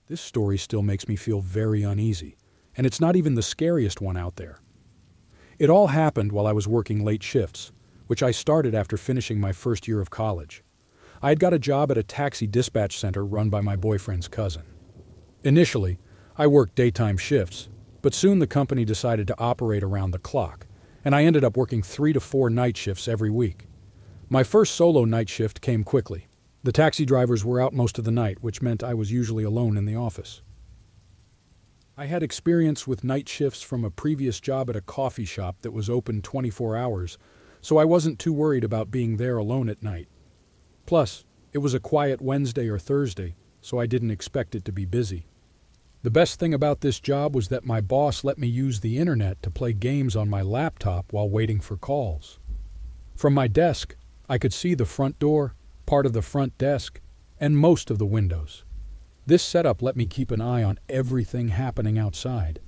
This story still makes me feel very uneasy, and it's not even the scariest one out there. It all happened while I was working late shifts, which I started after finishing my first year of college. I had got a job at a taxi dispatch center run by my boyfriend's cousin. Initially, I worked daytime shifts, but soon the company decided to operate around the clock, and I ended up working 3 to 4 night shifts every week. My first solo night shift came quickly. The taxi drivers were out most of the night, which meant I was usually alone in the office. I had experience with night shifts from a previous job at a coffee shop that was open 24 hours, so I wasn't too worried about being there alone at night. Plus, it was a quiet Wednesday or Thursday, so I didn't expect it to be busy. The best thing about this job was that my boss let me use the internet to play games on my laptop while waiting for calls. From my desk, I could see the front door, part of the front desk, and most of the windows. This setup let me keep an eye on everything happening outside.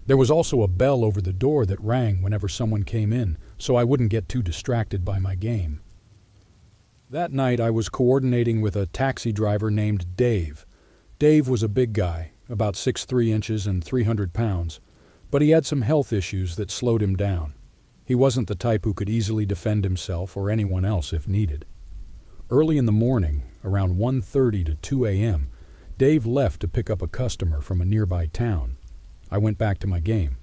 There was also a bell over the door that rang whenever someone came in, so I wouldn't get too distracted by my game. That night I was coordinating with a taxi driver named Dave. Dave was a big guy, about 6'3" inches and 300 pounds, but he had some health issues that slowed him down. He wasn't the type who could easily defend himself or anyone else if needed. Early in the morning, around 1:30 to 2 a.m., Dave left to pick up a customer from a nearby town. I went back to my game.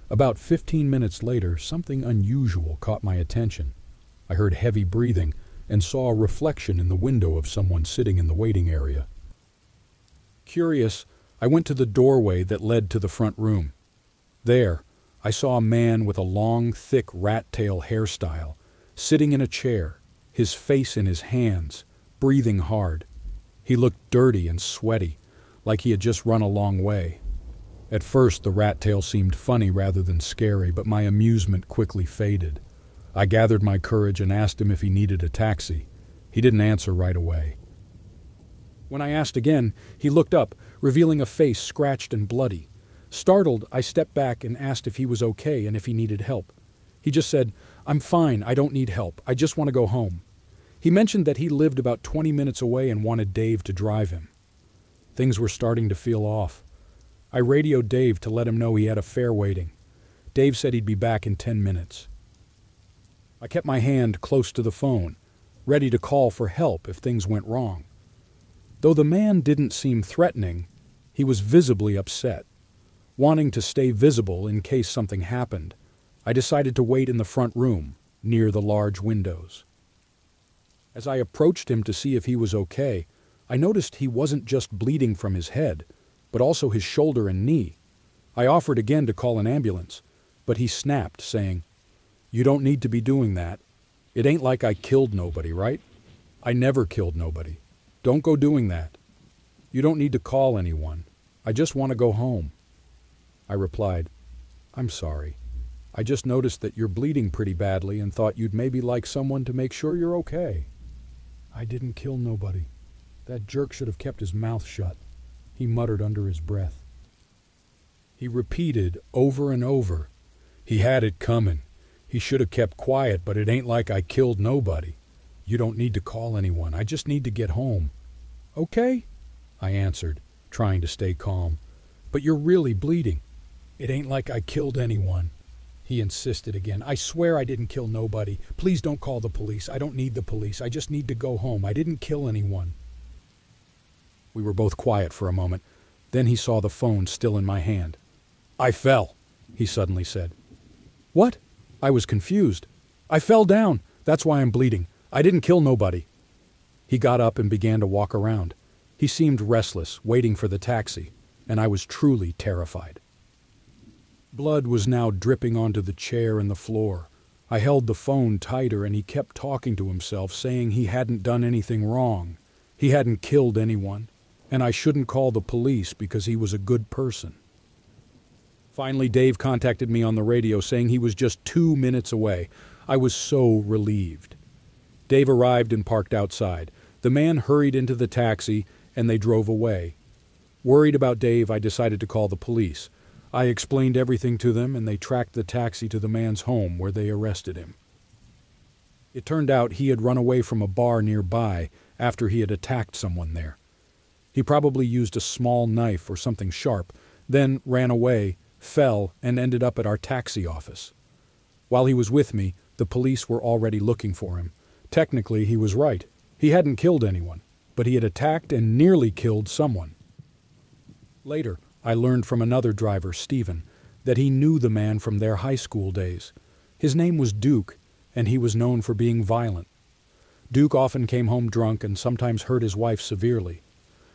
About 15 minutes later, something unusual caught my attention. I heard heavy breathing and saw a reflection in the window of someone sitting in the waiting area. Curious, I went to the doorway that led to the front room. There, I saw a man with a long, thick rat-tail hairstyle, sitting in a chair, his face in his hands, breathing hard. He looked dirty and sweaty, like he had just run a long way. At first, the rat tail seemed funny rather than scary, but my amusement quickly faded. I gathered my courage and asked him if he needed a taxi. He didn't answer right away. When I asked again, he looked up, revealing a face scratched and bloody. Startled, I stepped back and asked if he was okay and if he needed help. He just said, "I'm fine, I don't need help, I just want to go home." He mentioned that he lived about 20 minutes away and wanted Dave to drive him. Things were starting to feel off. I radioed Dave to let him know he had a fare waiting. Dave said he'd be back in 10 minutes. I kept my hand close to the phone, ready to call for help if things went wrong. Though the man didn't seem threatening, he was visibly upset. Wanting to stay visible in case something happened, I decided to wait in the front room, near the large windows. As I approached him to see if he was okay, I noticed he wasn't just bleeding from his head, but also his shoulder and knee. I offered again to call an ambulance, but he snapped, saying, "You don't need to be doing that. It ain't like I killed nobody, right? I never killed nobody. Don't go doing that. You don't need to call anyone. I just want to go home." I replied, "I'm sorry. I just noticed that you're bleeding pretty badly and thought you'd maybe like someone to make sure you're okay." "I didn't kill nobody. That jerk should have kept his mouth shut," he muttered under his breath. He repeated over and over, "He had it coming. He should have kept quiet, but it ain't like I killed nobody. You don't need to call anyone. I just need to get home." "Okay," I answered, trying to stay calm. "But you're really bleeding." "It ain't like I killed anyone," he insisted again. "I swear I didn't kill nobody. Please don't call the police. I don't need the police. I just need to go home. I didn't kill anyone." We were both quiet for a moment. Then he saw the phone still in my hand. "I fell," he suddenly said. "What?" I was confused. "I fell down. That's why I'm bleeding. I didn't kill nobody." He got up and began to walk around. He seemed restless, waiting for the taxi, and I was truly terrified. Blood was now dripping onto the chair and the floor. I held the phone tighter and he kept talking to himself, saying he hadn't done anything wrong. He hadn't killed anyone, and I shouldn't call the police because he was a good person. Finally, Dave contacted me on the radio saying he was just 2 minutes away. I was so relieved. Dave arrived and parked outside. The man hurried into the taxi and they drove away. Worried about Dave, I decided to call the police. I explained everything to them, and they tracked the taxi to the man's home where they arrested him. It turned out he had run away from a bar nearby after he had attacked someone there. He probably used a small knife or something sharp, then ran away, fell, and ended up at our taxi office. While he was with me, the police were already looking for him. Technically, he was right. He hadn't killed anyone, but he had attacked and nearly killed someone. Later, I learned from another driver, Stephen, that he knew the man from their high school days. His name was Duke, and he was known for being violent. Duke often came home drunk and sometimes hurt his wife severely.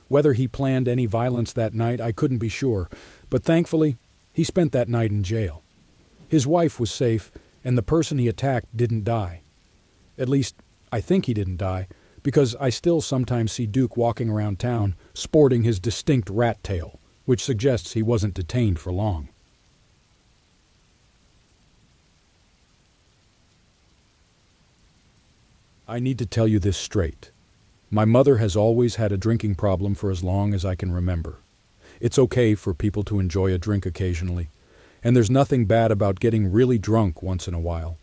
Whether he planned any violence that night, I couldn't be sure, but thankfully, he spent that night in jail. His wife was safe, and the person he attacked didn't die. At least, I think he didn't die, because I still sometimes see Duke walking around town sporting his distinct rat tail, which suggests he wasn't detained for long. I need to tell you this straight. My mother has always had a drinking problem for as long as I can remember. It's okay for people to enjoy a drink occasionally, and there's nothing bad about getting really drunk once in a while.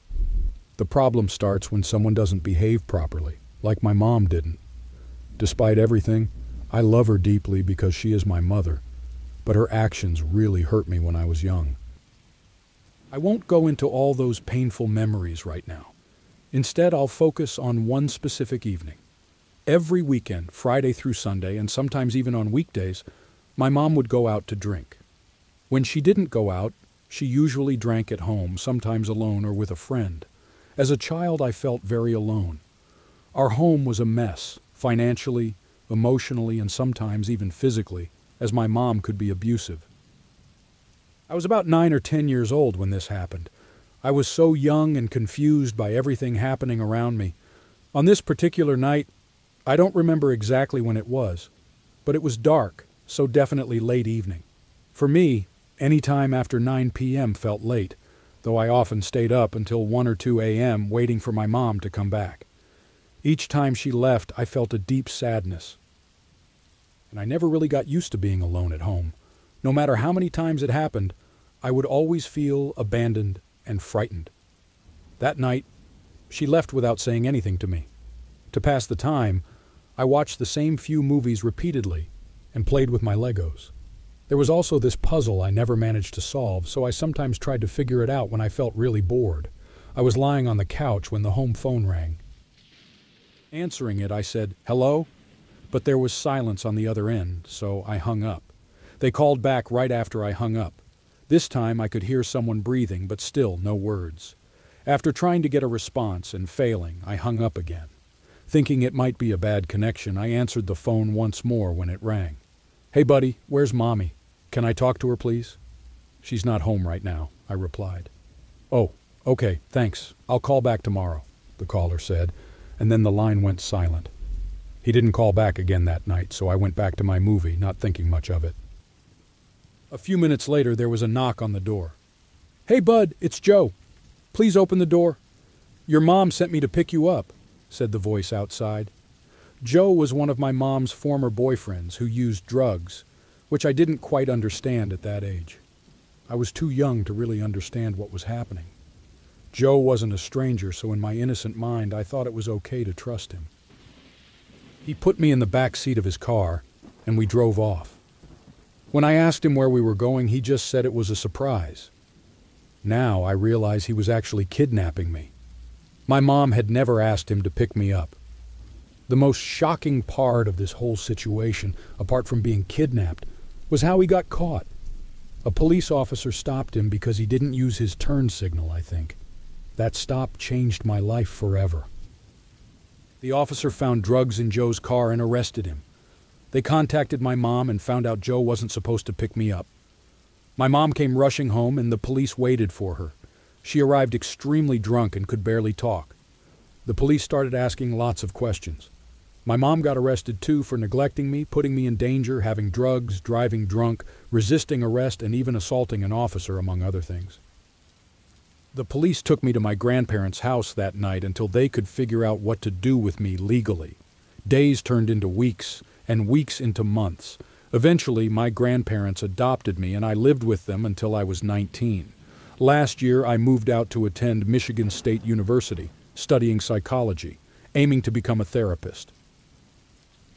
The problem starts when someone doesn't behave properly, like my mom didn't. Despite everything, I love her deeply because she is my mother, but her actions really hurt me when I was young. I won't go into all those painful memories right now. Instead, I'll focus on one specific evening. Every weekend, Friday through Sunday, and sometimes even on weekdays, my mom would go out to drink. When she didn't go out, she usually drank at home, sometimes alone or with a friend. As a child, I felt very alone. Our home was a mess, financially, emotionally, and sometimes even physically, as my mom could be abusive. I was about 9 or 10 years old when this happened. I was so young and confused by everything happening around me. On this particular night, I don't remember exactly when it was, but it was dark, so definitely late evening. For me, any time after 9 p.m. felt late, though I often stayed up until 1 or 2 a.m. waiting for my mom to come back. Each time she left, I felt a deep sadness. And I never really got used to being alone at home. No matter how many times it happened, I would always feel abandoned and frightened. That night, she left without saying anything to me. To pass the time, I watched the same few movies repeatedly and played with my Legos. There was also this puzzle I never managed to solve, so I sometimes tried to figure it out when I felt really bored. I was lying on the couch when the home phone rang. Answering it, I said, "Hello?" But there was silence on the other end, so I hung up. They called back right after I hung up. This time I could hear someone breathing, but still no words. After trying to get a response and failing, I hung up again. Thinking it might be a bad connection, I answered the phone once more when it rang. "Hey buddy, where's Mommy? Can I talk to her, please?" "She's not home right now," I replied. "Oh, okay, thanks. I'll call back tomorrow," the caller said, and then the line went silent. He didn't call back again that night, so I went back to my movie, not thinking much of it. A few minutes later, there was a knock on the door. "Hey bud, it's Joe. Please open the door. Your mom sent me to pick you up," said the voice outside. Joe was one of my mom's former boyfriends who used drugs, which I didn't quite understand at that age. I was too young to really understand what was happening. Joe wasn't a stranger, so in my innocent mind, I thought it was okay to trust him. He put me in the back seat of his car, and we drove off. When I asked him where we were going, he just said it was a surprise. Now I realize he was actually kidnapping me. My mom had never asked him to pick me up. The most shocking part of this whole situation, apart from being kidnapped, was how he got caught. A police officer stopped him because he didn't use his turn signal, I think. That stop changed my life forever. The officer found drugs in Joe's car and arrested him. They contacted my mom and found out Joe wasn't supposed to pick me up. My mom came rushing home and the police waited for her. She arrived extremely drunk and could barely talk. The police started asking lots of questions. My mom got arrested too for neglecting me, putting me in danger, having drugs, driving drunk, resisting arrest, and even assaulting an officer, among other things. The police took me to my grandparents' house that night until they could figure out what to do with me legally. Days turned into weeks, and weeks into months. Eventually, my grandparents adopted me and I lived with them until I was 19. Last year, I moved out to attend Michigan State University, studying psychology, aiming to become a therapist.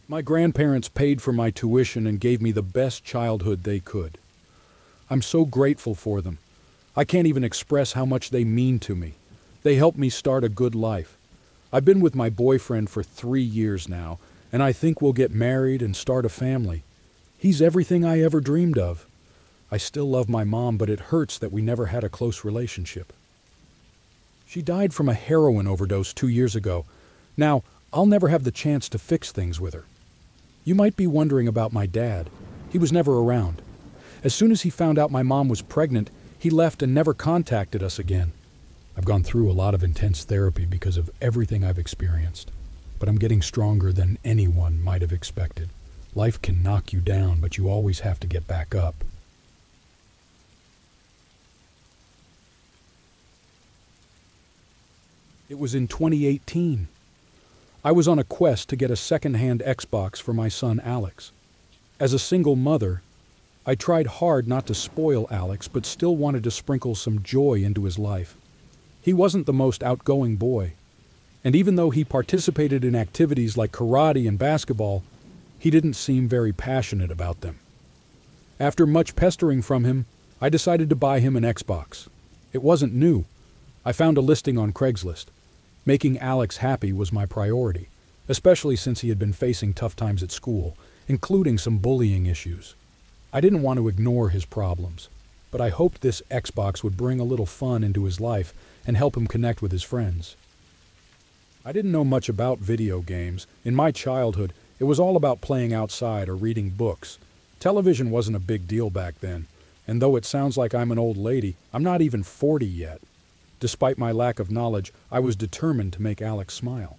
My grandparents paid for my tuition and gave me the best childhood they could. I'm so grateful for them. I can't even express how much they mean to me. They helped me start a good life. I've been with my boyfriend for 3 years now, and I think we'll get married and start a family. He's everything I ever dreamed of. I still love my mom, but it hurts that we never had a close relationship. She died from a heroin overdose 2 years ago. Now, I'll never have the chance to fix things with her. You might be wondering about my dad. He was never around. As soon as he found out my mom was pregnant, he left and never contacted us again. I've gone through a lot of intense therapy because of everything I've experienced, but I'm getting stronger than anyone might have expected. Life can knock you down, but you always have to get back up. It was in 2018. I was on a quest to get a second-hand Xbox for my son Alex. As a single mother, I tried hard not to spoil Alex, but still wanted to sprinkle some joy into his life. He wasn't the most outgoing boy, and even though he participated in activities like karate and basketball, he didn't seem very passionate about them. After much pestering from him, I decided to buy him an Xbox. It wasn't new. I found a listing on Craigslist. Making Alex happy was my priority, especially since he had been facing tough times at school, including some bullying issues. I didn't want to ignore his problems, but I hoped this Xbox would bring a little fun into his life and help him connect with his friends. I didn't know much about video games. In my childhood, it was all about playing outside or reading books. Television wasn't a big deal back then, and though it sounds like I'm an old lady, I'm not even 40 yet. Despite my lack of knowledge, I was determined to make Alex smile.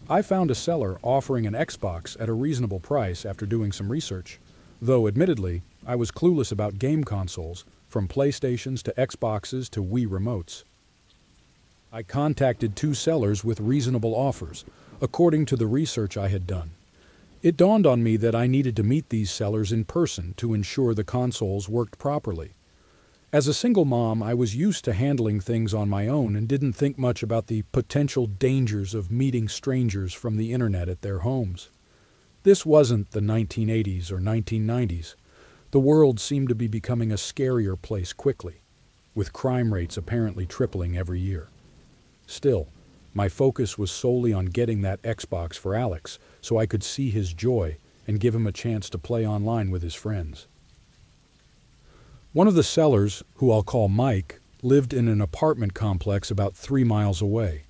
I found a seller offering an Xbox at a reasonable price after doing some research, though admittedly, I was clueless about game consoles, from PlayStations to Xboxes to Wii remotes. I contacted 2 sellers with reasonable offers, according to the research I had done. It dawned on me that I needed to meet these sellers in person to ensure the consoles worked properly. As a single mom, I was used to handling things on my own and didn't think much about the potential dangers of meeting strangers from the internet at their homes. This wasn't the 1980s or 1990s. The world seemed to be becoming a scarier place quickly, with crime rates apparently tripling every year. Still, my focus was solely on getting that Xbox for Alex so I could see his joy and give him a chance to play online with his friends. One of the sellers, who I'll call Mike, lived in an apartment complex about 3 miles away.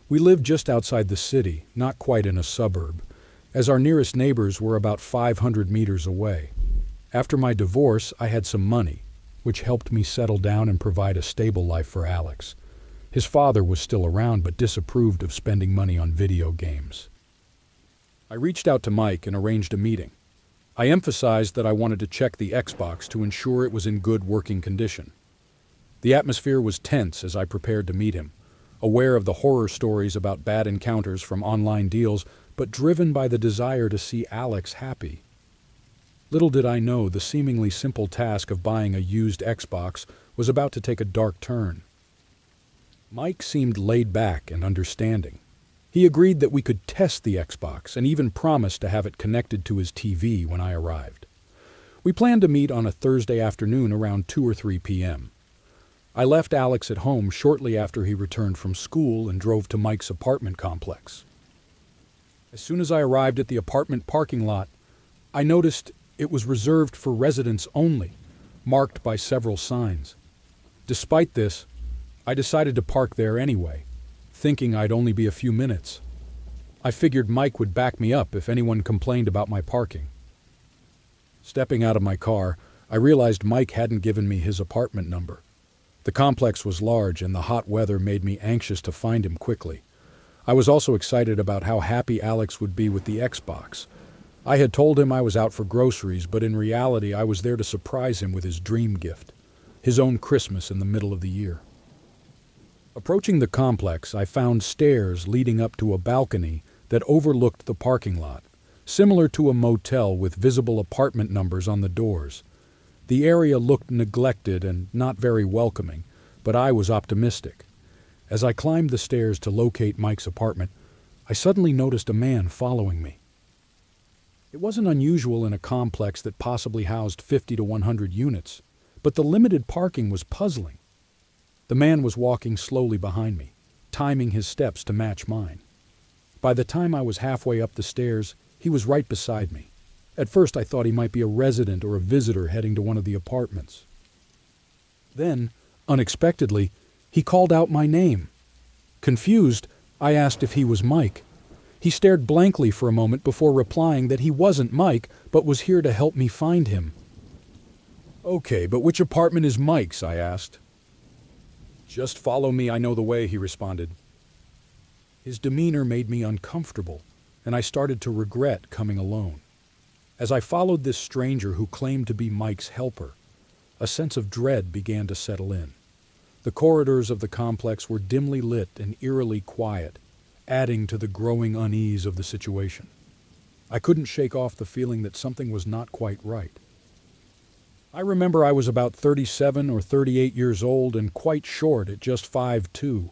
We lived just outside the city, not quite in a suburb, as our nearest neighbors were about 500 meters away. After my divorce, I had some money, which helped me settle down and provide a stable life for Alex. His father was still around but disapproved of spending money on video games. I reached out to Mike and arranged a meeting. I emphasized that I wanted to check the Xbox to ensure it was in good working condition. The atmosphere was tense as I prepared to meet him, aware of the horror stories about bad encounters from online deals, but driven by the desire to see Alex happy. Little did I know the seemingly simple task of buying a used Xbox was about to take a dark turn. Mike seemed laid back and understanding. He agreed that we could test the Xbox and even promised to have it connected to his TV when I arrived. We planned to meet on a Thursday afternoon around 2 or 3 p.m. I left Alex at home shortly after he returned from school and drove to Mike's apartment complex. As soon as I arrived at the apartment parking lot, I noticed it was reserved for residents only, marked by several signs. Despite this, I decided to park there anyway, thinking I'd only be a few minutes. I figured Mike would back me up if anyone complained about my parking. Stepping out of my car, I realized Mike hadn't given me his apartment number. The complex was large and the hot weather made me anxious to find him quickly. I was also excited about how happy Alex would be with the Xbox. I had told him I was out for groceries, but in reality I was there to surprise him with his dream gift, his own Christmas in the middle of the year. Approaching the complex, I found stairs leading up to a balcony that overlooked the parking lot, similar to a motel with visible apartment numbers on the doors. The area looked neglected and not very welcoming, but I was optimistic. As I climbed the stairs to locate Mike's apartment, I suddenly noticed a man following me. It wasn't unusual in a complex that possibly housed 50 to 100 units, but the limited parking was puzzling. The man was walking slowly behind me, timing his steps to match mine. By the time I was halfway up the stairs, he was right beside me. At first I thought he might be a resident or a visitor heading to one of the apartments. Then, unexpectedly, he called out my name. Confused, I asked if he was Mike. He stared blankly for a moment before replying that he wasn't Mike, but was here to help me find him. "Okay, but which apartment is Mike's?" I asked. "Just follow me, I know the way," he responded. His demeanor made me uncomfortable, and I started to regret coming alone. As I followed this stranger who claimed to be Mike's helper, a sense of dread began to settle in. The corridors of the complex were dimly lit and eerily quiet, adding to the growing unease of the situation. I couldn't shake off the feeling that something was not quite right. I remember I was about 37 or 38 years old and quite short at just 5'2".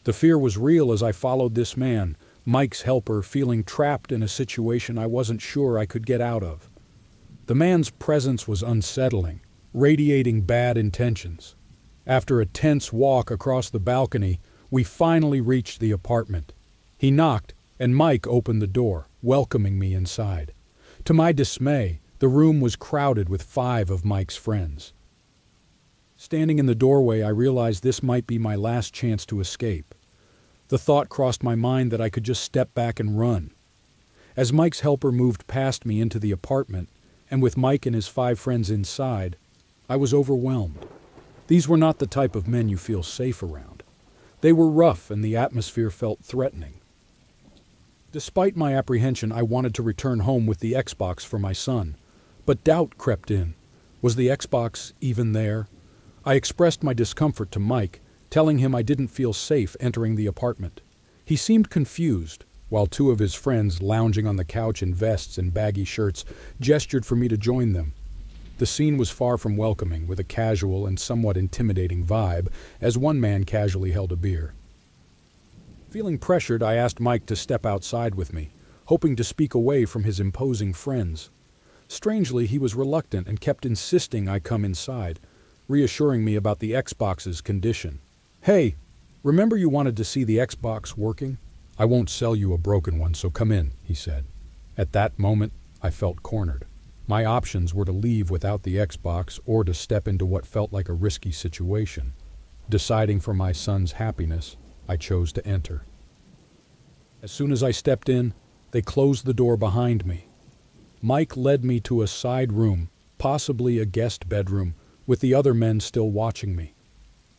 The fear was real as I followed this man, Mike's helper, feeling trapped in a situation I wasn't sure I could get out of. The man's presence was unsettling, radiating bad intentions. After a tense walk across the balcony, we finally reached the apartment. He knocked, and Mike opened the door, welcoming me inside. To my dismay, the room was crowded with 5 of Mike's friends. Standing in the doorway, I realized this might be my last chance to escape. The thought crossed my mind that I could just step back and run. As Mike's helper moved past me into the apartment, and with Mike and his 5 friends inside, I was overwhelmed. These were not the type of men you feel safe around. They were rough, and the atmosphere felt threatening. Despite my apprehension, I wanted to return home with the Xbox for my son, but doubt crept in. Was the Xbox even there? I expressed my discomfort to Mike, telling him I didn't feel safe entering the apartment. He seemed confused, while 2 of his friends, lounging on the couch in vests and baggy shirts, gestured for me to join them. The scene was far from welcoming, with a casual and somewhat intimidating vibe, as one man casually held a beer. Feeling pressured, I asked Mike to step outside with me, hoping to speak away from his imposing friends. Strangely, he was reluctant and kept insisting I come inside, reassuring me about the Xbox's condition. "Hey, remember you wanted to see the Xbox working? I won't sell you a broken one, so come in," he said. At that moment, I felt cornered. My options were to leave without the Xbox or to step into what felt like a risky situation. Deciding for my son's happiness, I chose to enter. As soon as I stepped in, they closed the door behind me. Mike led me to a side room, possibly a guest bedroom, with the other men still watching me.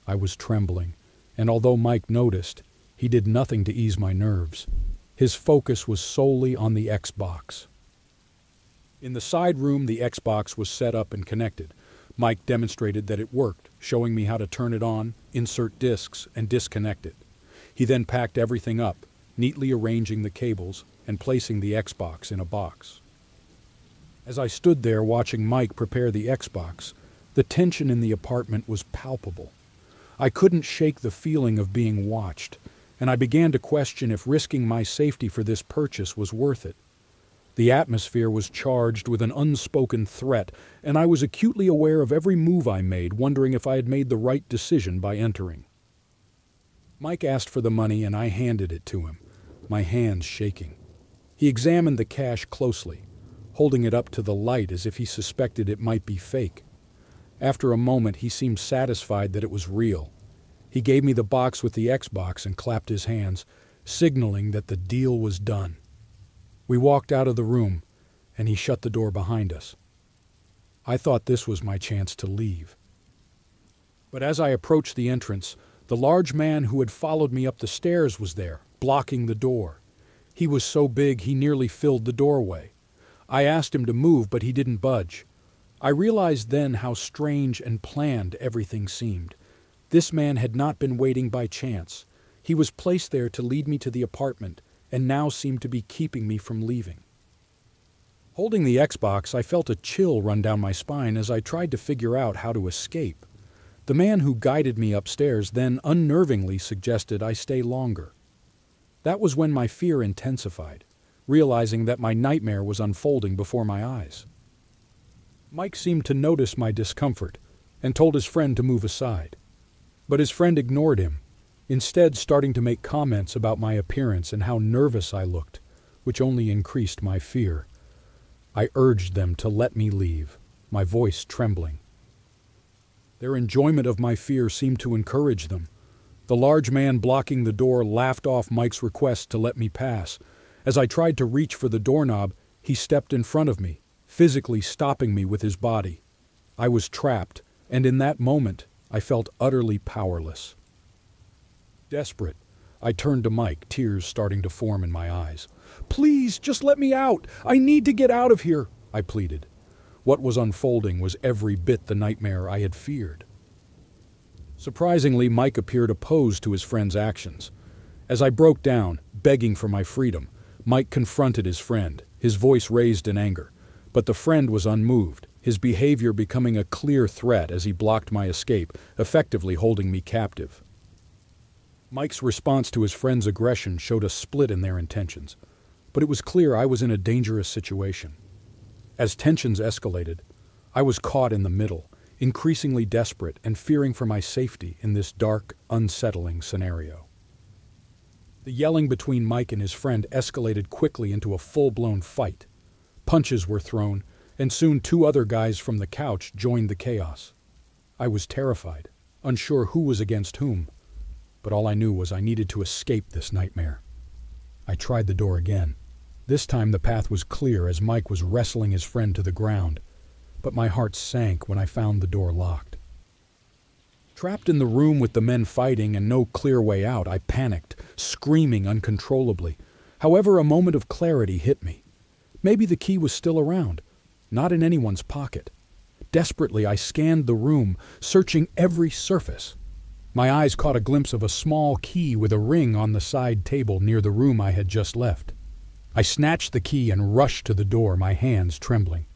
I was trembling, and although Mike noticed, he did nothing to ease my nerves. His focus was solely on the Xbox. In the side room, the Xbox was set up and connected. Mike demonstrated that it worked, showing me how to turn it on, insert discs, and disconnect it. He then packed everything up, neatly arranging the cables and placing the Xbox in a box. As I stood there watching Mike prepare the Xbox, the tension in the apartment was palpable. I couldn't shake the feeling of being watched, and I began to question if risking my safety for this purchase was worth it. The atmosphere was charged with an unspoken threat, and I was acutely aware of every move I made, wondering if I had made the right decision by entering. Mike asked for the money, and I handed it to him, my hands shaking. He examined the cash closely, holding it up to the light as if he suspected it might be fake. After a moment, he seemed satisfied that it was real. He gave me the box with the Xbox and clapped his hands, signaling that the deal was done. We walked out of the room, and he shut the door behind us. I thought this was my chance to leave. But as I approached the entrance, the large man who had followed me up the stairs was there, blocking the door. He was so big he nearly filled the doorway. I asked him to move, but he didn't budge. I realized then how strange and planned everything seemed. This man had not been waiting by chance. He was placed there to lead me to the apartment, and now seemed to be keeping me from leaving. Holding the Xbox, I felt a chill run down my spine as I tried to figure out how to escape. The man who guided me upstairs then unnervingly suggested I stay longer. That was when my fear intensified, realizing that my nightmare was unfolding before my eyes. Mike seemed to notice my discomfort and told his friend to move aside. But his friend ignored him, instead starting to make comments about my appearance and how nervous I looked, which only increased my fear. I urged them to let me leave, my voice trembling. Their enjoyment of my fear seemed to encourage them. The large man blocking the door laughed off Mike's request to let me pass. As I tried to reach for the doorknob, he stepped in front of me, physically stopping me with his body. I was trapped, and in that moment, I felt utterly powerless. Desperate, I turned to Mike, tears starting to form in my eyes. "Please, just let me out! I need to get out of here!" I pleaded. What was unfolding was every bit the nightmare I had feared. Surprisingly, Mike appeared opposed to his friend's actions. As I broke down, begging for my freedom, Mike confronted his friend, his voice raised in anger. But the friend was unmoved, his behavior becoming a clear threat as he blocked my escape, effectively holding me captive. Mike's response to his friend's aggression showed a split in their intentions, but it was clear I was in a dangerous situation. As tensions escalated, I was caught in the middle, increasingly desperate and fearing for my safety in this dark, unsettling scenario. The yelling between Mike and his friend escalated quickly into a full-blown fight. Punches were thrown, and soon two other guys from the couch joined the chaos. I was terrified, unsure who was against whom, but all I knew was I needed to escape this nightmare. I tried the door again. This time the path was clear as Mike was wrestling his friend to the ground, but my heart sank when I found the door locked. Trapped in the room with the men fighting and no clear way out, I panicked, screaming uncontrollably. However, a moment of clarity hit me. Maybe the key was still around, not in anyone's pocket. Desperately, I scanned the room, searching every surface. My eyes caught a glimpse of a small key with a ring on the side table near the room I had just left. I snatched the key and rushed to the door, my hands trembling.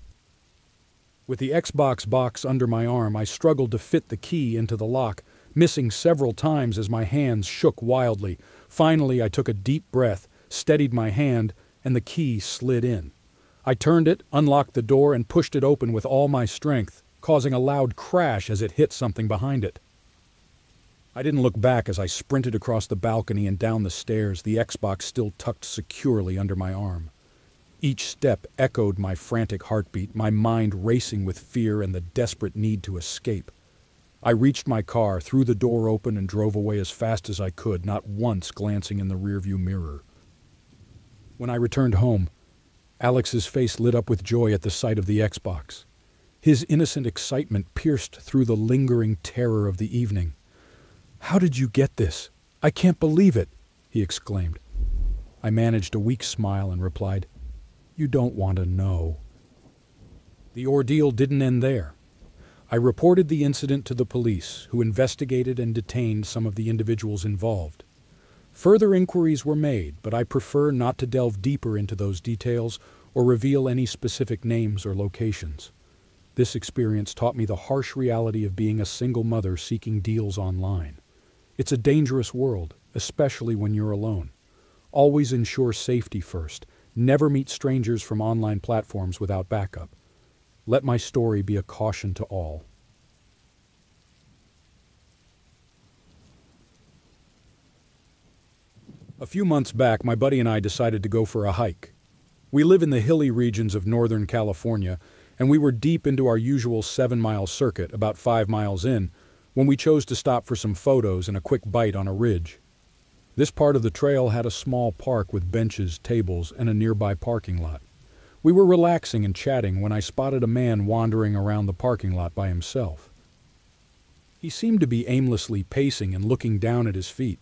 With the Xbox box under my arm, I struggled to fit the key into the lock, missing several times as my hands shook wildly. Finally, I took a deep breath, steadied my hand, and the key slid in. I turned it, unlocked the door, and pushed it open with all my strength, causing a loud crash as it hit something behind it. I didn't look back as I sprinted across the balcony and down the stairs, the Xbox still tucked securely under my arm. Each step echoed my frantic heartbeat, my mind racing with fear and the desperate need to escape. I reached my car, threw the door open, and drove away as fast as I could, not once glancing in the rearview mirror. When I returned home, Alex's face lit up with joy at the sight of the Xbox. His innocent excitement pierced through the lingering terror of the evening. "How did you get this? I can't believe it," he exclaimed. I managed a weak smile and replied, "You don't want to know." The ordeal didn't end there. I reported the incident to the police, who investigated and detained some of the individuals involved. Further inquiries were made, but I prefer not to delve deeper into those details or reveal any specific names or locations. This experience taught me the harsh reality of being a single mother seeking deals online. It's a dangerous world, especially when you're alone. Always ensure safety first. Never meet strangers from online platforms without backup. Let my story be a caution to all. A few months back, my buddy and I decided to go for a hike. We live in the hilly regions of Northern California, and we were deep into our usual 7-mile circuit, about 5 miles in, when we chose to stop for some photos and a quick bite on a ridge. This part of the trail had a small park with benches, tables, and a nearby parking lot. We were relaxing and chatting when I spotted a man wandering around the parking lot by himself. He seemed to be aimlessly pacing and looking down at his feet.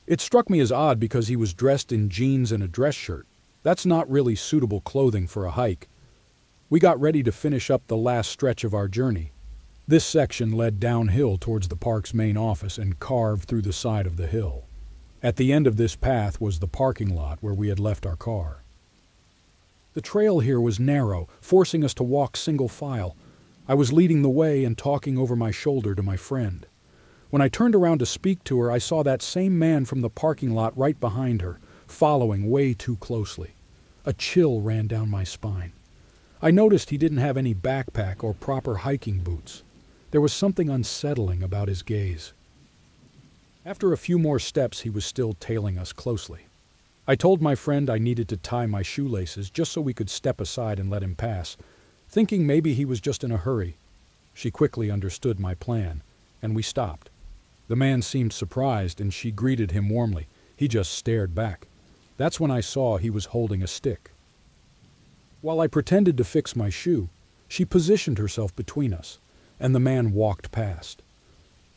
It struck me as odd because he was dressed in jeans and a dress shirt. That's not really suitable clothing for a hike. We got ready to finish up the last stretch of our journey. This section led downhill towards the park's main office and carved through the side of the hill. At the end of this path was the parking lot where we had left our car. The trail here was narrow, forcing us to walk single file. I was leading the way and talking over my shoulder to my friend. When I turned around to speak to her, I saw that same man from the parking lot right behind her, following way too closely. A chill ran down my spine. I noticed he didn't have any backpack or proper hiking boots. There was something unsettling about his gaze. After a few more steps, he was still tailing us closely. I told my friend I needed to tie my shoelaces just so we could step aside and let him pass, thinking maybe he was just in a hurry. She quickly understood my plan, and we stopped. The man seemed surprised, and she greeted him warmly. He just stared back. That's when I saw he was holding a stick. While I pretended to fix my shoe, she positioned herself between us, and the man walked past.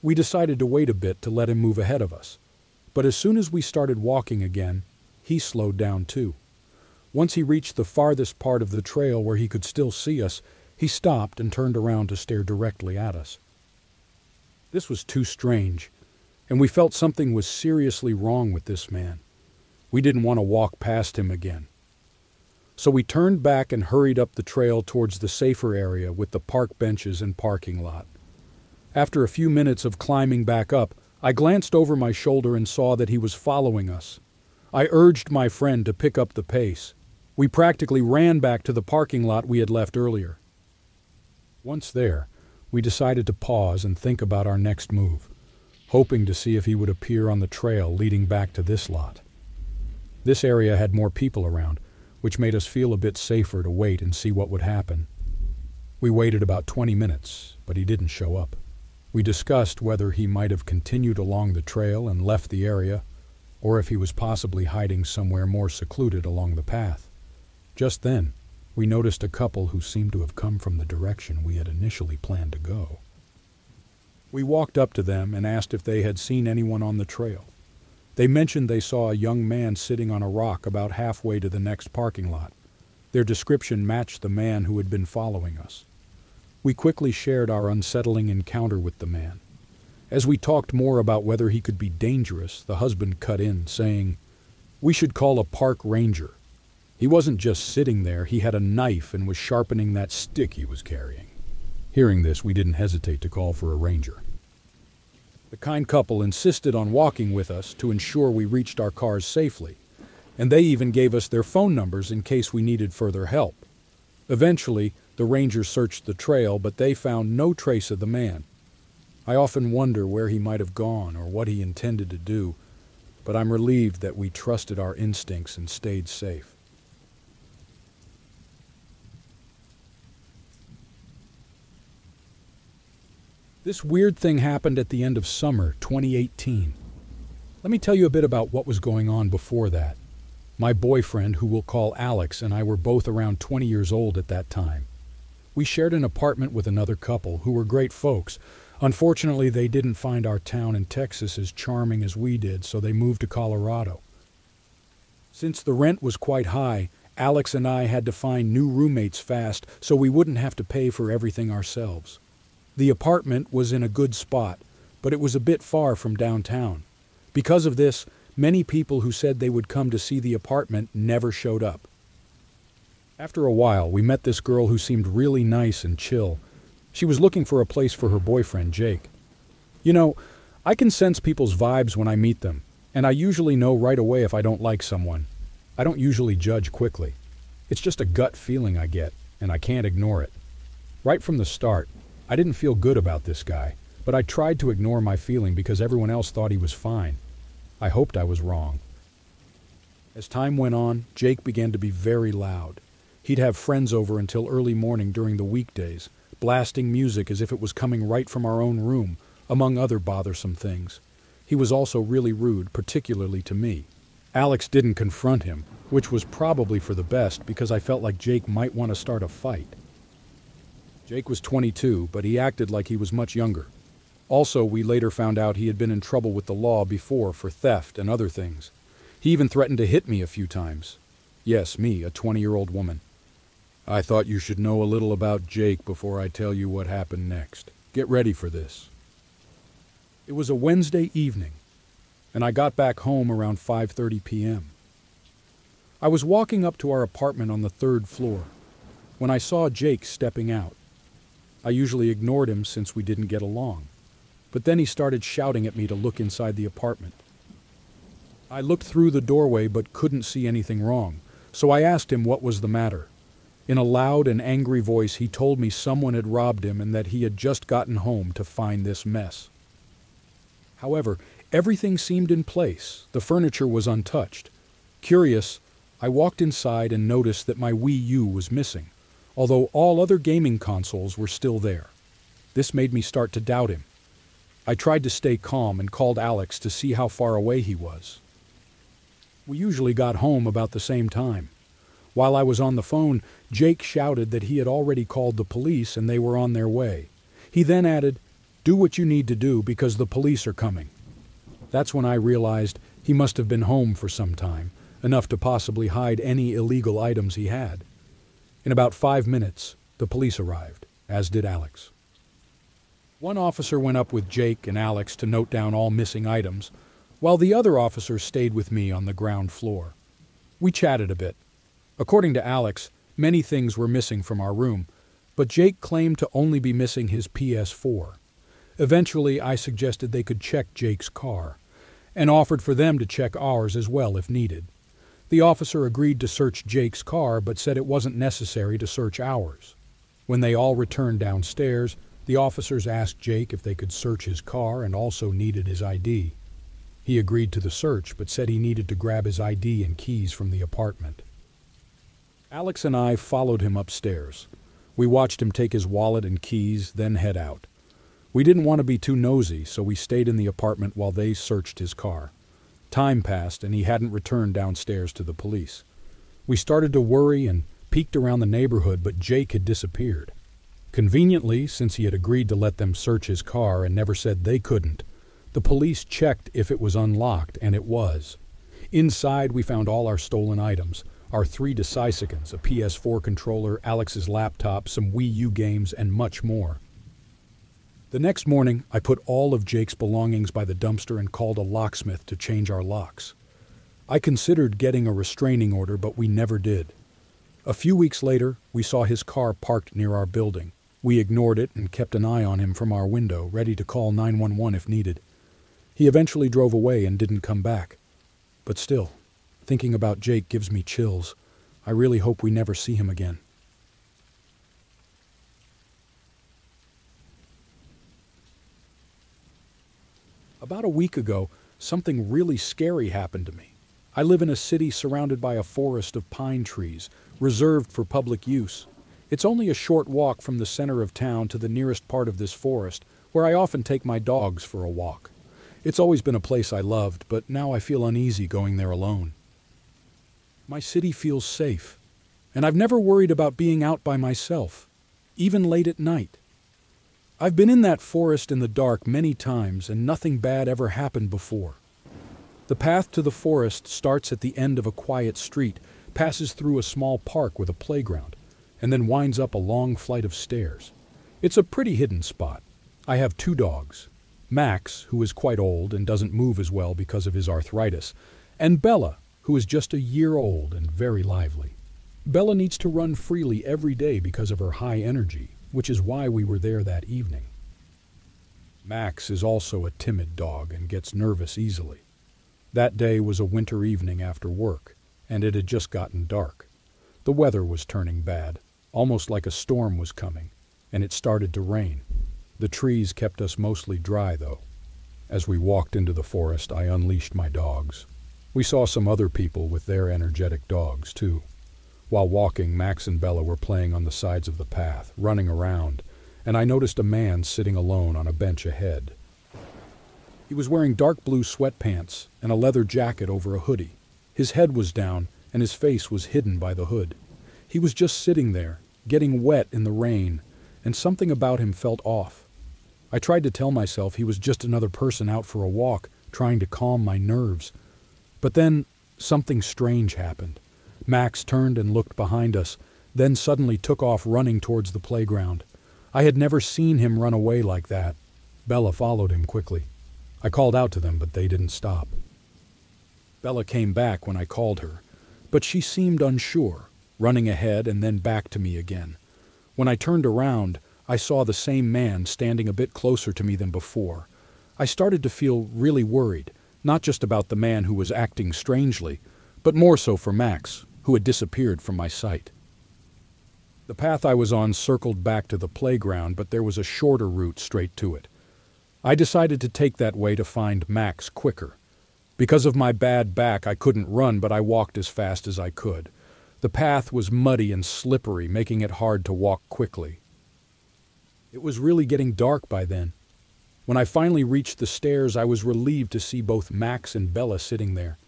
We decided to wait a bit to let him move ahead of us, but as soon as we started walking again, he slowed down too. Once he reached the farthest part of the trail where he could still see us, he stopped and turned around to stare directly at us. This was too strange, and we felt something was seriously wrong with this man. We didn't want to walk past him again. So we turned back and hurried up the trail towards the safer area with the park benches and parking lot. After a few minutes of climbing back up, I glanced over my shoulder and saw that he was following us. I urged my friend to pick up the pace. We practically ran back to the parking lot we had left earlier. Once there, we decided to pause and think about our next move, hoping to see if he would appear on the trail leading back to this lot. This area had more people around, which made us feel a bit safer to wait and see what would happen. We waited about 20 minutes, but he didn't show up. We discussed whether he might have continued along the trail and left the area, or if he was possibly hiding somewhere more secluded along the path. Just then, we noticed a couple who seemed to have come from the direction we had initially planned to go. We walked up to them and asked if they had seen anyone on the trail. They mentioned they saw a young man sitting on a rock about halfway to the next parking lot. Their description matched the man who had been following us. We quickly shared our unsettling encounter with the man. As we talked more about whether he could be dangerous, the husband cut in, saying, "We should call a park ranger. He wasn't just sitting there, he had a knife and was sharpening that stick he was carrying." Hearing this, we didn't hesitate to call for a ranger. The kind couple insisted on walking with us to ensure we reached our cars safely, and they even gave us their phone numbers in case we needed further help. Eventually, the rangers searched the trail, but they found no trace of the man. I often wonder where he might have gone or what he intended to do, but I'm relieved that we trusted our instincts and stayed safe. This weird thing happened at the end of summer 2018. Let me tell you a bit about what was going on before that. My boyfriend, who we'll call Alex, and I were both around 20 years old at that time. We shared an apartment with another couple who were great folks. Unfortunately, they didn't find our town in Texas as charming as we did, so they moved to Colorado. Since the rent was quite high, Alex and I had to find new roommates fast so we wouldn't have to pay for everything ourselves. The apartment was in a good spot, but it was a bit far from downtown. Because of this, many people who said they would come to see the apartment never showed up. After a while, we met this girl who seemed really nice and chill. She was looking for a place for her boyfriend, Jake. You know, I can sense people's vibes when I meet them, and I usually know right away if I don't like someone. I don't usually judge quickly. It's just a gut feeling I get, and I can't ignore it. Right from the start, I didn't feel good about this guy, but I tried to ignore my feeling because everyone else thought he was fine. I hoped I was wrong. As time went on, Jake began to be very loud. He'd have friends over until early morning during the weekdays, blasting music as if it was coming right from our own room, among other bothersome things. He was also really rude, particularly to me. Alex didn't confront him, which was probably for the best because I felt like Jake might want to start a fight. Jake was 22, but he acted like he was much younger. Also, we later found out he had been in trouble with the law before for theft and other things. He even threatened to hit me a few times. Yes, me, a 20-year-old woman. I thought you should know a little about Jake before I tell you what happened next. Get ready for this. It was a Wednesday evening, and I got back home around 5:30 p.m. I was walking up to our apartment on the third floor when I saw Jake stepping out. I usually ignored him since we didn't get along, but then he started shouting at me to look inside the apartment. I looked through the doorway but couldn't see anything wrong, so I asked him what was the matter. In a loud and angry voice, he told me someone had robbed him and that he had just gotten home to find this mess. However, everything seemed in place. The furniture was untouched. Curious, I walked inside and noticed that my Wii U was missing, although all other gaming consoles were still there. This made me start to doubt him. I tried to stay calm and called Alex to see how far away he was. We usually got home about the same time. While I was on the phone, Jake shouted that he had already called the police and they were on their way. He then added, "Do what you need to do because the police are coming." That's when I realized he must have been home for some time, enough to possibly hide any illegal items he had. In about 5 minutes, the police arrived, as did Alex. One officer went up with Jake and Alex to note down all missing items, while the other officer stayed with me on the ground floor. We chatted a bit. According to Alex, many things were missing from our room, but Jake claimed to only be missing his PS4. Eventually, I suggested they could check Jake's car, and offered for them to check ours as well if needed. The officer agreed to search Jake's car, but said it wasn't necessary to search ours. When they all returned downstairs, the officers asked Jake if they could search his car and also needed his ID. He agreed to the search, but said he needed to grab his ID and keys from the apartment. Alex and I followed him upstairs. We watched him take his wallet and keys, then head out. We didn't want to be too nosy, so we stayed in the apartment while they searched his car. Time passed, and he hadn't returned downstairs to the police. We started to worry and peeked around the neighborhood, but Jake had disappeared. Conveniently, since he had agreed to let them search his car and never said they couldn't, the police checked if it was unlocked, and it was. Inside, we found all our stolen items, our 3 Decisicons, a PS4 controller, Alex's laptop, some Wii U games, and much more. The next morning, I put all of Jake's belongings by the dumpster and called a locksmith to change our locks. I considered getting a restraining order, but we never did. A few weeks later, we saw his car parked near our building. We ignored it and kept an eye on him from our window, ready to call 911 if needed. He eventually drove away and didn't come back. But still, thinking about Jake gives me chills. I really hope we never see him again. About a week ago, something really scary happened to me. I live in a city surrounded by a forest of pine trees, reserved for public use. It's only a short walk from the center of town to the nearest part of this forest, where I often take my dogs for a walk. It's always been a place I loved, but now I feel uneasy going there alone. My city feels safe, and I've never worried about being out by myself, even late at night. I've been in that forest in the dark many times, and nothing bad ever happened before. The path to the forest starts at the end of a quiet street, passes through a small park with a playground, and then winds up a long flight of stairs. It's a pretty hidden spot. I have 2 dogs, Max, who is quite old and doesn't move as well because of his arthritis, and Bella, who is just a year old and very lively. Bella needs to run freely every day because of her high energy, which is why we were there that evening. Max is also a timid dog and gets nervous easily. That day was a winter evening after work, and it had just gotten dark. The weather was turning bad, almost like a storm was coming, and it started to rain. The trees kept us mostly dry, though. As we walked into the forest, I unleashed my dogs. We saw some other people with their energetic dogs, too. While walking, Max and Bella were playing on the sides of the path, running around, and I noticed a man sitting alone on a bench ahead. He was wearing dark blue sweatpants and a leather jacket over a hoodie. His head was down, and his face was hidden by the hood. He was just sitting there, getting wet in the rain, and something about him felt off. I tried to tell myself he was just another person out for a walk, trying to calm my nerves. But then, something strange happened. Max turned and looked behind us, then suddenly took off running towards the playground. I had never seen him run away like that. Bella followed him quickly. I called out to them, but they didn't stop. Bella came back when I called her. but she seemed unsure, running ahead and then back to me again. When I turned around, I saw the same man standing a bit closer to me than before. I started to feel really worried, not just about the man who was acting strangely, but more so for Max, who had disappeared from my sight. The path I was on circled back to the playground, but there was a shorter route straight to it. I decided to take that way to find Max quicker. Because of my bad back, I couldn't run, but I walked as fast as I could. The path was muddy and slippery, making it hard to walk quickly. It was really getting dark by then. When I finally reached the stairs, I was relieved to see both Max and Bella sitting there.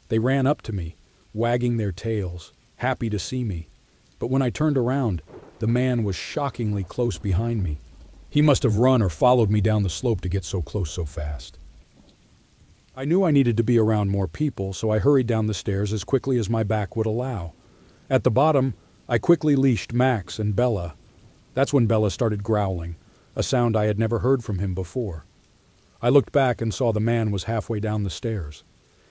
They ran up to me, wagging their tails, happy to see me. But when I turned around, the man was shockingly close behind me. He must have run or followed me down the slope to get so close so fast. I knew I needed to be around more people, so I hurried down the stairs as quickly as my back would allow. At the bottom, I quickly leashed Max and Bella. That's when Bella started growling, a sound I had never heard from him before. I looked back and saw the man was halfway down the stairs.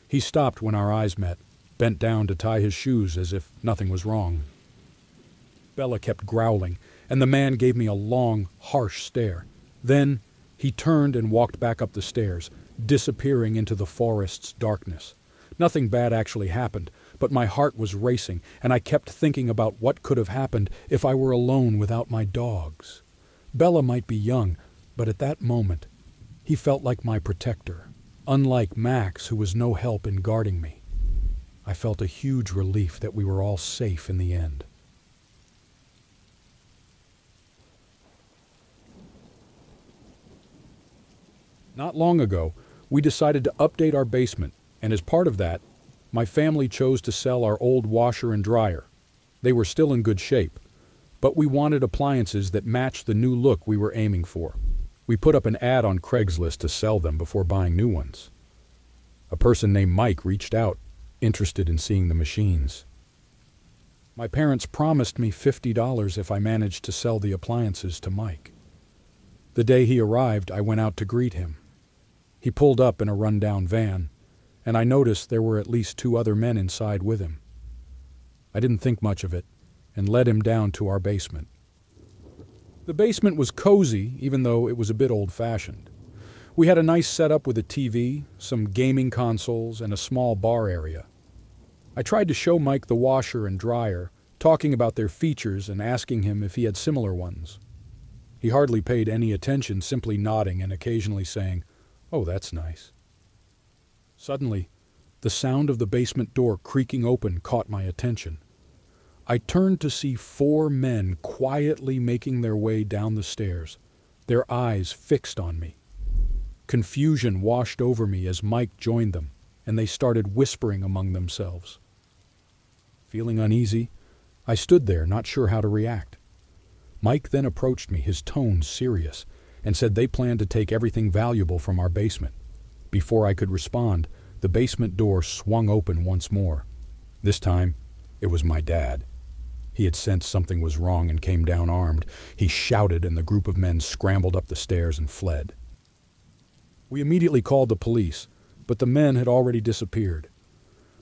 He stopped when our eyes met, bent down to tie his shoes as if nothing was wrong. Bella kept growling, and the man gave me a long, harsh stare. Then he turned and walked back up the stairs, disappearing into the forest's darkness. Nothing bad actually happened, but my heart was racing, and I kept thinking about what could have happened if I were alone without my dogs. Bella might be young, but at that moment, he felt like my protector, unlike Max, who was no help in guarding me. I felt a huge relief that we were all safe in the end. Not long ago, we decided to update our basement, and as part of that, my family chose to sell our old washer and dryer. They were still in good shape, but we wanted appliances that matched the new look we were aiming for. We put up an ad on Craigslist to sell them before buying new ones. A person named Mike reached out, interested in seeing the machines. My parents promised me $50 if I managed to sell the appliances to Mike. The day he arrived, I went out to greet him. He pulled up in a run-down van, and I noticed there were at least 2 other men inside with him. I didn't think much of it, and led him down to our basement. The basement was cozy, even though it was a bit old-fashioned. We had a nice setup with a TV, some gaming consoles, and a small bar area. I tried to show Mike the washer and dryer, talking about their features and asking him if he had similar ones. He hardly paid any attention, simply nodding and occasionally saying, "Oh, that's nice." Suddenly, the sound of the basement door creaking open caught my attention. I turned to see 4 men quietly making their way down the stairs, their eyes fixed on me. Confusion washed over me as Mike joined them, and they started whispering among themselves. Feeling uneasy, I stood there, not sure how to react. Mike then approached me, his tone serious, and said they planned to take everything valuable from our basement. Before I could respond, the basement door swung open once more. This time, it was my dad. He had sensed something was wrong and came down armed. He shouted, and the group of men scrambled up the stairs and fled. We immediately called the police, but the men had already disappeared.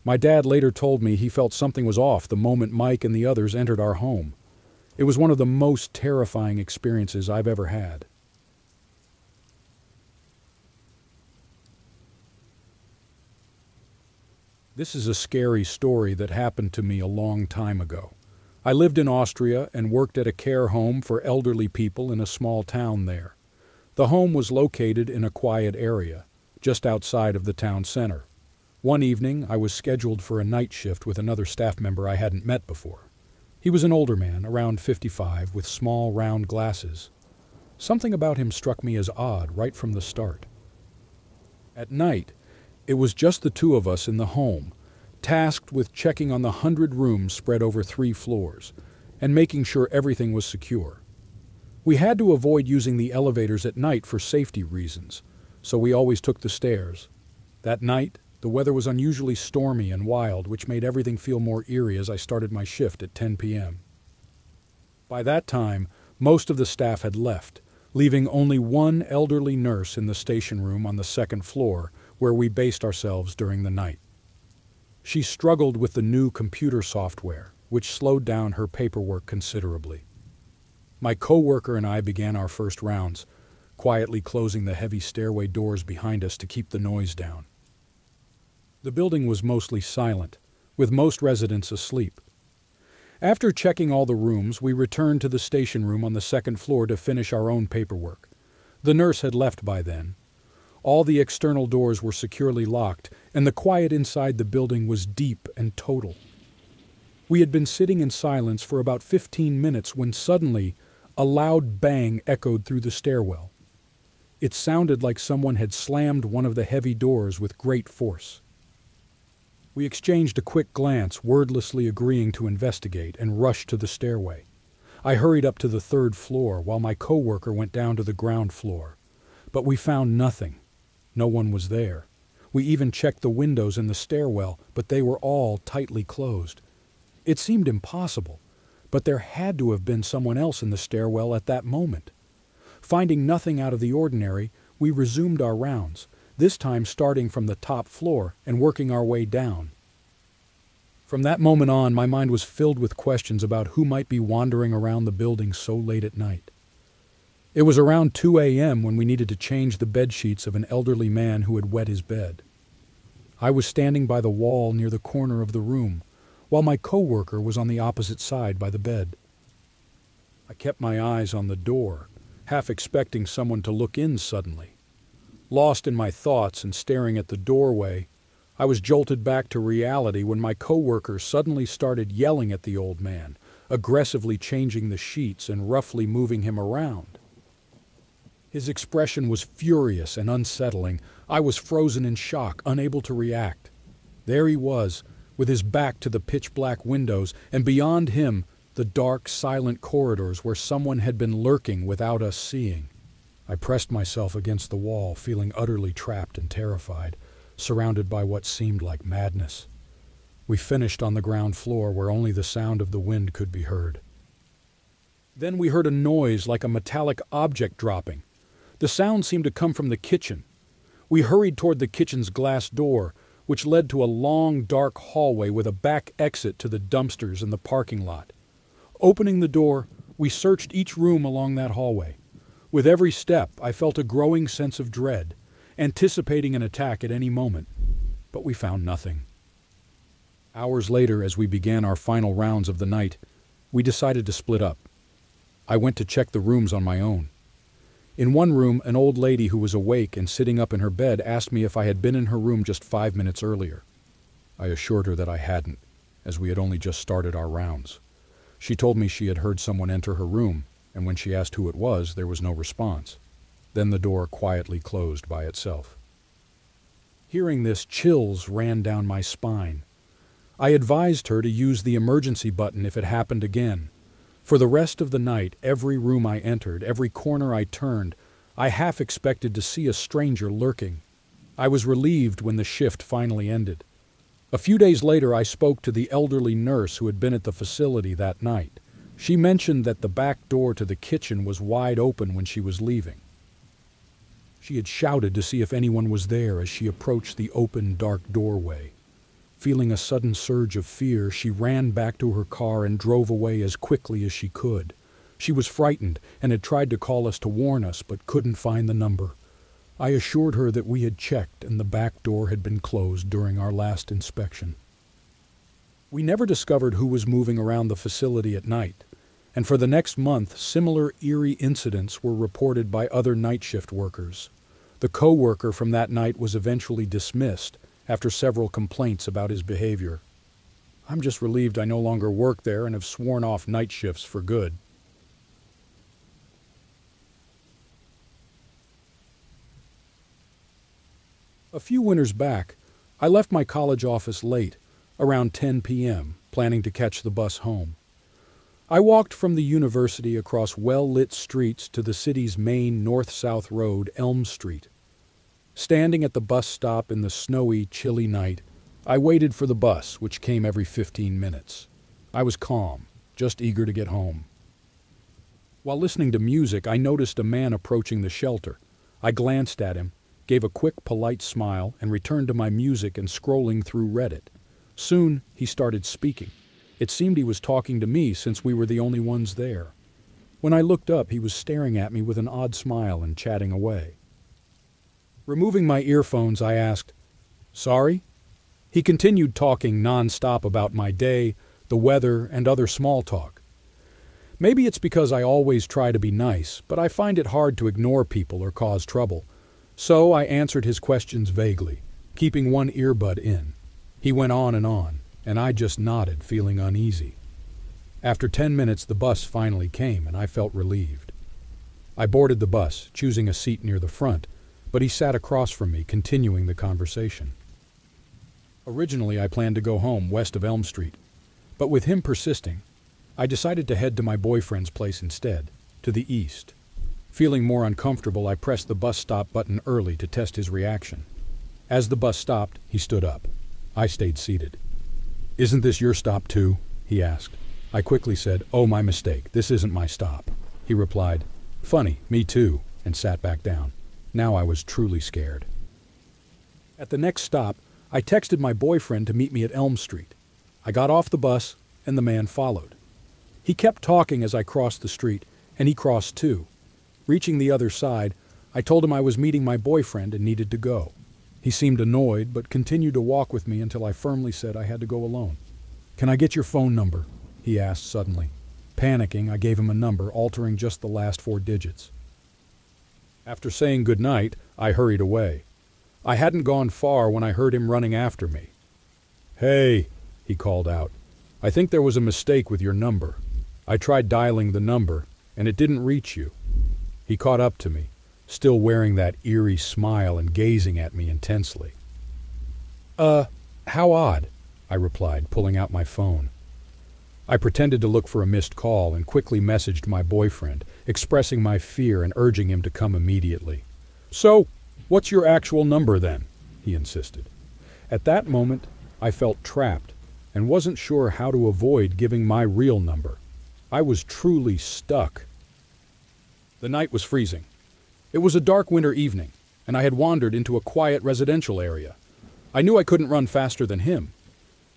My dad later told me he felt something was off the moment Mike and the others entered our home. It was one of the most terrifying experiences I've ever had. This is a scary story that happened to me a long time ago. I lived in Austria and worked at a care home for elderly people in a small town there. The home was located in a quiet area, just outside of the town center. One evening, I was scheduled for a night shift with another staff member I hadn't met before. He was an older man, around 55, with small, round glasses. Something about him struck me as odd right from the start. At night, it was just the 2 of us in the home, tasked with checking on the 100 rooms spread over 3 floors, and making sure everything was secure. We had to avoid using the elevators at night for safety reasons, so we always took the stairs. That night, the weather was unusually stormy and wild, which made everything feel more eerie as I started my shift at 10 p.m. By that time, most of the staff had left, leaving only one elderly nurse in the station room on the 2nd floor, where we based ourselves during the night. She struggled with the new computer software, which slowed down her paperwork considerably. My coworker and I began our first rounds, quietly closing the heavy stairway doors behind us to keep the noise down. The building was mostly silent, with most residents asleep. After checking all the rooms, we returned to the station room on the second floor to finish our own paperwork. The nurse had left by then. All the external doors were securely locked, and the quiet inside the building was deep and total. We had been sitting in silence for about 15 minutes when suddenly a loud bang echoed through the stairwell. It sounded like someone had slammed one of the heavy doors with great force. We exchanged a quick glance, wordlessly agreeing to investigate, and rushed to the stairway. I hurried up to the third floor, while my coworker went down to the ground floor. But we found nothing. No one was there. We even checked the windows in the stairwell, but they were all tightly closed. It seemed impossible, but there had to have been someone else in the stairwell at that moment. Finding nothing out of the ordinary, we resumed our rounds, this time starting from the top floor and working our way down. From that moment on, my mind was filled with questions about who might be wandering around the building so late at night. It was around 2 a.m. when we needed to change the bedsheets of an elderly man who had wet his bed. I was standing by the wall near the corner of the room, while my coworker was on the opposite side by the bed. I kept my eyes on the door, half expecting someone to look in suddenly. Lost in my thoughts and staring at the doorway, I was jolted back to reality when my coworker suddenly started yelling at the old man, aggressively changing the sheets and roughly moving him around. His expression was furious and unsettling. I was frozen in shock, unable to react. There he was, with his back to the pitch-black windows, and beyond him, the dark, silent corridors where someone had been lurking without us seeing. I pressed myself against the wall, feeling utterly trapped and terrified, surrounded by what seemed like madness. We finished on the ground floor where only the sound of the wind could be heard. Then we heard a noise like a metallic object dropping. The sound seemed to come from the kitchen. We hurried toward the kitchen's glass door, which led to a long, dark hallway with a back exit to the dumpsters in the parking lot. Opening the door, we searched each room along that hallway. With every step, I felt a growing sense of dread, anticipating an attack at any moment, but we found nothing. Hours later, as we began our final rounds of the night, we decided to split up. I went to check the rooms on my own. In one room, an old lady who was awake and sitting up in her bed asked me if I had been in her room just 5 minutes earlier. I assured her that I hadn't, as we had only just started our rounds. She told me she had heard someone enter her room, and when she asked who it was, there was no response. Then the door quietly closed by itself. Hearing this, chills ran down my spine. I advised her to use the emergency button if it happened again. For the rest of the night, every room I entered, every corner I turned, I half expected to see a stranger lurking. I was relieved when the shift finally ended. A few days later, I spoke to the elderly nurse who had been at the facility that night. She mentioned that the back door to the kitchen was wide open when she was leaving. She had shouted to see if anyone was there as she approached the open, dark doorway. Feeling a sudden surge of fear, she ran back to her car and drove away as quickly as she could. She was frightened and had tried to call us to warn us, but couldn't find the number. I assured her that we had checked and the back door had been closed during our last inspection. We never discovered who was moving around the facility at night, and for the next month, similar eerie incidents were reported by other night shift workers. The co-worker from that night was eventually dismissed after several complaints about his behavior. I'm just relieved I no longer work there and have sworn off night shifts for good. A few winters back, I left my college office late, around 10 p.m., planning to catch the bus home. I walked from the university across well-lit streets to the city's main north-south road, Elm Street. Standing at the bus stop in the snowy, chilly night, I waited for the bus, which came every 15 minutes. I was calm, just eager to get home. While listening to music, I noticed a man approaching the shelter. I glanced at him, gave a quick, polite smile, and returned to my music and scrolling through Reddit. Soon, he started speaking. It seemed he was talking to me since we were the only ones there. When I looked up, he was staring at me with an odd smile and chatting away. Removing my earphones, I asked, "Sorry?" He continued talking non-stop about my day, the weather, and other small talk. Maybe it's because I always try to be nice, but I find it hard to ignore people or cause trouble. So I answered his questions vaguely, keeping one earbud in. He went on, and I just nodded, feeling uneasy. After 10 minutes, the bus finally came, and I felt relieved. I boarded the bus, choosing a seat near the front, but he sat across from me, continuing the conversation. Originally, I planned to go home west of Elm Street, but with him persisting, I decided to head to my boyfriend's place instead, to the east. Feeling more uncomfortable, I pressed the bus stop button early to test his reaction. As the bus stopped, he stood up. I stayed seated. "Isn't this your stop too?" he asked. I quickly said, "Oh, my mistake. This isn't my stop." He replied, "Funny, me too," and sat back down. Now I was truly scared. At the next stop, I texted my boyfriend to meet me at Elm Street. I got off the bus, and the man followed. He kept talking as I crossed the street, and he crossed too. Reaching the other side, I told him I was meeting my boyfriend and needed to go. He seemed annoyed, but continued to walk with me until I firmly said I had to go alone. "Can I get your phone number?" he asked suddenly. Panicking, I gave him a number, altering just the last 4 digits. After saying goodnight, I hurried away. I hadn't gone far when I heard him running after me. "Hey," he called out. "I think there was a mistake with your number. I tried dialing the number, and it didn't reach you." He caught up to me, still wearing that eerie smile and gazing at me intensely. How odd," I replied, pulling out my phone. I pretended to look for a missed call and quickly messaged my boyfriend, expressing my fear and urging him to come immediately. "So, what's your actual number then?" he insisted. At that moment, I felt trapped and wasn't sure how to avoid giving my real number. I was truly stuck. The night was freezing. It was a dark winter evening, and I had wandered into a quiet residential area. I knew I couldn't run faster than him.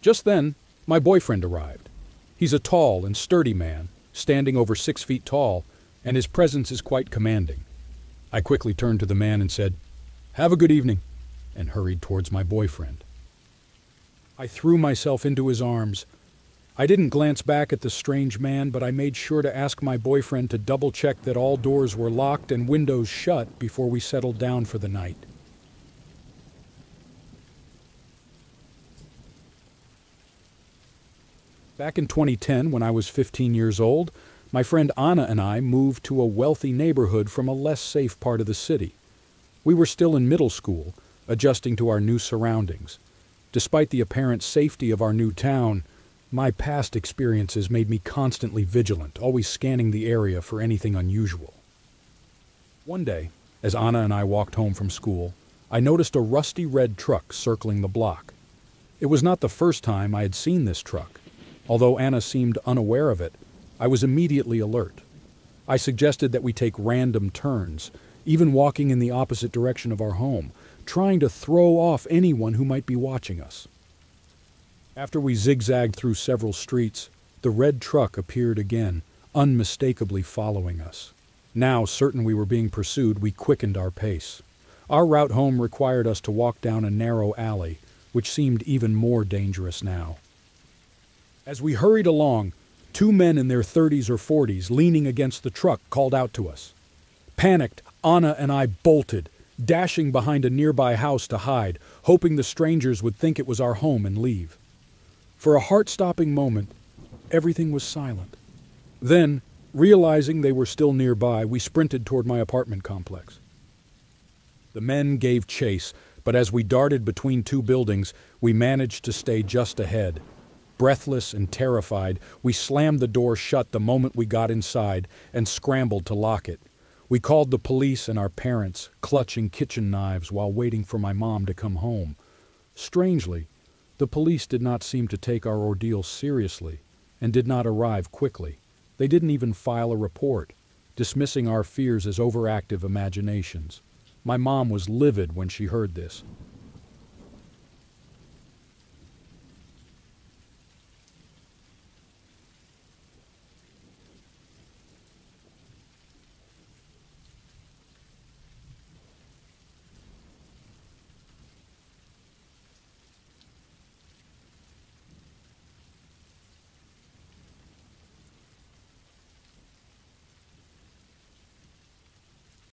Just then, my boyfriend arrived. He's a tall and sturdy man, standing over 6 feet tall, and his presence is quite commanding. I quickly turned to the man and said, "Have a good evening," and hurried towards my boyfriend. I threw myself into his arms. I didn't glance back at the strange man, but I made sure to ask my boyfriend to double-check that all doors were locked and windows shut before we settled down for the night. Back in 2010, when I was 15 years old, my friend Anna and I moved to a wealthy neighborhood from a less safe part of the city. We were still in middle school, adjusting to our new surroundings. Despite the apparent safety of our new town, my past experiences made me constantly vigilant, always scanning the area for anything unusual. One day, as Anna and I walked home from school, I noticed a rusty red truck circling the block. It was not the first time I had seen this truck. Although Anna seemed unaware of it, I was immediately alert. I suggested that we take random turns, even walking in the opposite direction of our home, trying to throw off anyone who might be watching us. After we zigzagged through several streets, the red truck appeared again, unmistakably following us. Now, certain we were being pursued, we quickened our pace. Our route home required us to walk down a narrow alley, which seemed even more dangerous now. As we hurried along, 2 men in their 30s or 40s, leaning against the truck, called out to us. Panicked, Anna and I bolted, dashing behind a nearby house to hide, hoping the strangers would think it was our home and leave. For a heart-stopping moment, everything was silent. Then, realizing they were still nearby, we sprinted toward my apartment complex. The men gave chase, but as we darted between 2 buildings, we managed to stay just ahead. Breathless and terrified, we slammed the door shut the moment we got inside and scrambled to lock it. We called the police and our parents, clutching kitchen knives while waiting for my mom to come home. Strangely, the police did not seem to take our ordeal seriously and did not arrive quickly. They didn't even file a report, dismissing our fears as overactive imaginations. My mom was livid when she heard this.